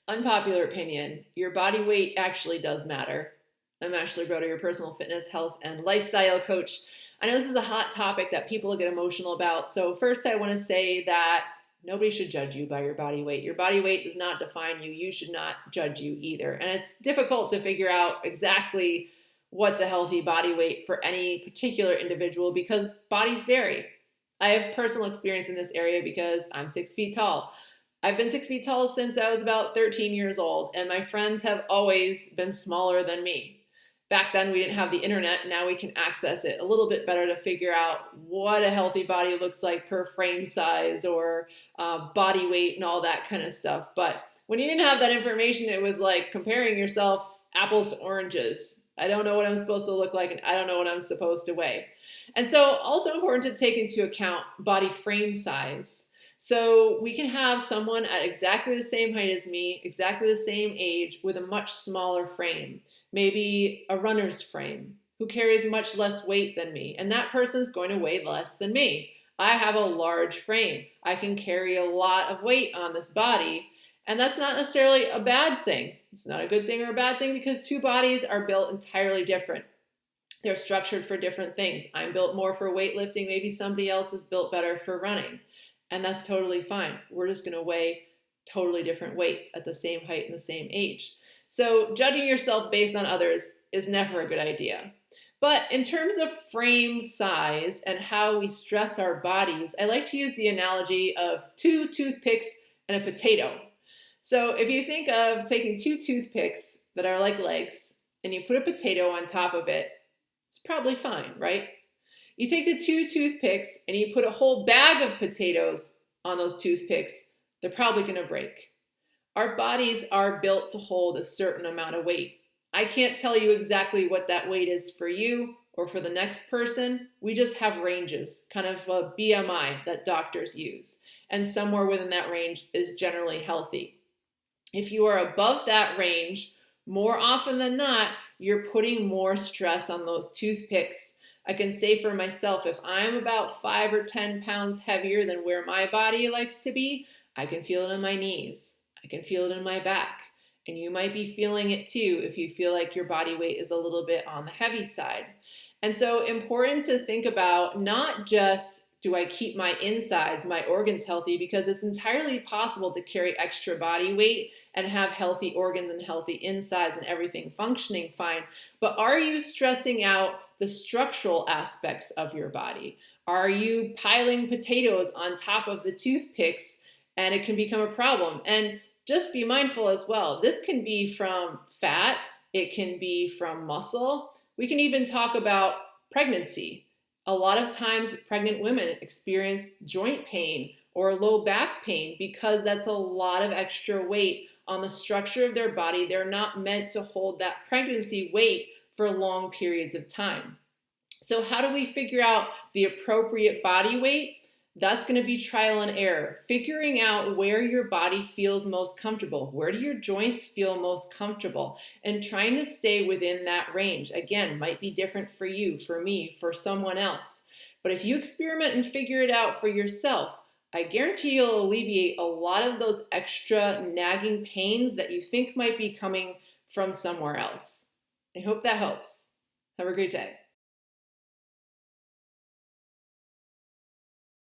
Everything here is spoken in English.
Unpopular opinion, your body weight actually does matter. I'm Ashley Broder, your personal fitness, health, and lifestyle coach. I know this is a hot topic that people get emotional about. So first I want to say that nobody should judge you by your body weight. Your body weight does not define you. You should not judge you either. And it's difficult to figure out exactly what's a healthy body weight for any particular individual because bodies vary. I have personal experience in this area because I'm 6 feet tall. I've been 6 feet tall since I was about 13 years old, and my friends have always been smaller than me. Back then, we didn't have the internet. Now we can access it a little bit better to figure out what a healthy body looks like per frame size or body weight and all that kind of stuff. But when you didn't have that information, it was like comparing yourself apples to oranges. I don't know what I'm supposed to look like, and I don't know what I'm supposed to weigh. And so also important to take into account body frame size. So we can have someone at exactly the same height as me, exactly the same age, with a much smaller frame, maybe a runner's frame, who carries much less weight than me. And that person's going to weigh less than me. I have a large frame. I can carry a lot of weight on this body. And that's not necessarily a bad thing. It's not a good thing or a bad thing because two bodies are built entirely different. They're structured for different things. I'm built more for weightlifting. Maybe somebody else is built better for running. And that's totally fine. We're just going to weigh totally different weights at the same height and the same age. So judging yourself based on others is never a good idea. But in terms of frame size and how we stress our bodies, I like to use the analogy of two toothpicks and a potato. So if you think of taking two toothpicks that are like legs and you put a potato on top of it, it's probably fine, right? You take the two toothpicks and you put a whole bag of potatoes on those toothpicks, they're probably going to break. Our bodies are built to hold a certain amount of weight. I can't tell you exactly what that weight is for you or for the next person. We just have ranges, kind of a BMI that doctors use. And somewhere within that range is generally healthy. If you are above that range, more often than not, you're putting more stress on those toothpicks. I can say for myself, if I'm about 5 or 10 pounds heavier than where my body likes to be, I can feel it in my knees. I can feel it in my back. And you might be feeling it too if you feel like your body weight is a little bit on the heavy side. And so important to think about not just do I keep my insides, my organs healthy, because it's entirely possible to carry extra body weight and have healthy organs and healthy insides and everything functioning fine. But are you stressing out the structural aspects of your body? Are you piling potatoes on top of the toothpicks and it can become a problem? And just be mindful as well. This can be from fat. It can be from muscle. We can even talk about pregnancy. A lot of times pregnant women experience joint pain or low back pain because that's a lot of extra weight on the structure of their body. They're not meant to hold that pregnancy weight for long periods of time. So how do we figure out the appropriate body weight? That's going to be trial and error. Figuring out where your body feels most comfortable. Where do your joints feel most comfortable? And trying to stay within that range. Again, might be different for you, for me, for someone else. But if you experiment and figure it out for yourself, I guarantee you'll alleviate a lot of those extra nagging pains that you think might be coming from somewhere else. I hope that helps. Have a great day.